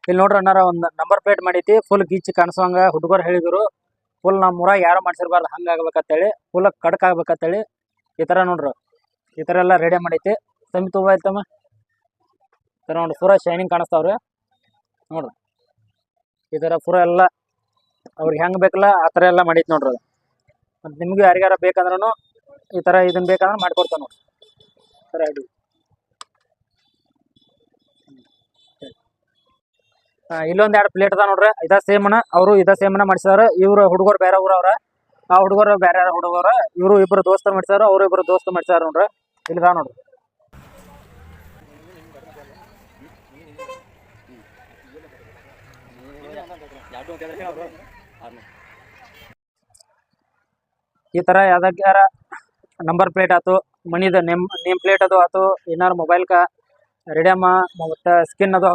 ಇಲ್ಲಿ ನೋಡ್ರಿ ಅಣ್ಣಾರ ಒಂದು ನಂಬರ್ ಪ್ಲೇಟ್ ಮಾಡೈತಿ ಫುಲ್ ಗೀಚ್ ಕಾಣಿಸೋಂಗ ಹುಡುಗರು ಹೇಳಿದ್ರು ಫುಲ್ ನಮ್ಮ ಊರಾಗ ಯಾರು ಮಾಡ್ಸಿರ್ಬಾರ್ದು ಹಂಗೆ ಆಗ್ಬೇಕಂತೇಳಿ ಫುಲ್ ಕಡಕ್ ಆಗ್ಬೇಕಂತೇಳಿ ಈ ಥರ ನೋಡ್ರಿ ಈ ಥರ ಎಲ್ಲ ರೆಡಿ ಮಾಡೈತಿ ತಮ್ಮಿ ತುಂಬ ಆಯ್ತಮ್ಮ ಈ ಥರ ನೋಡ್ರಿ ಪೂರ ಶೈನಿಂಗ್ ಕಾಣಿಸ್ತಾವ್ರಿ ನೋಡ್ರಿ ಈ ಥರ ಪೂರ ಎಲ್ಲ ಅವ್ರಿಗೆ ಹೆಂಗೆ ಬೇಕಲ್ಲ ಆ ಥರ ಎಲ್ಲ ಮಾಡೈತಿ ನೋಡ್ರಿ ಅದು ಮತ್ತು ನಿಮಗೂ ಯಾರಿಗಾರ ಬೇಕಂದ್ರೂ ಈ ಥರ ಇದನ್ನ ಬೇಕಂದ್ರೆ ಮಾಡ್ಕೊಡ್ತಾವೆ ನೋಡ್ರಿ ಈ ಥರ ಇದು ಇಲ್ಲೊಂದು 2 ಪ್ಲೇಟ್ ಅದ ನೋಡ್ರಿ ಇದ ಸೇಮನ ಅವರು ಇದ ಸೇಮನ ಮಾಡಿಸಿದಾರ ಇವ್ರು ಹುಡುಗರು ಬೇರೆ ಊರವ್ರ ಆ ಹುಡುಗರು ಬೇರೆ ಹುಡುಗರು ಇವರು ಇಬ್ರು ದೋಸ್ತರು ಮಾಡಿಸಾರ ಅವ್ರು ಇಬ್ರು ದೋಸ್ತ ಮಾಡಿಸಾರ ನೋಡ್ರಿ ಇಲ್ಲಿದ ನೋಡ್ರಿ ಈ ತರ ಯಾವ್ದಾರ ನಂಬರ್ ಪ್ಲೇಟ್ ಆಯ್ತು ಮನಿದ ನೇಮ್ ಪ್ಲೇಟ್ ಅದು ಆಯ್ತು ಏನಾರು ಮೊಬೈಲ್ ಕ ರೇಡಿಯಮ್ಮ ಮತ್ತು ಸ್ಕಿನ್ ಅದು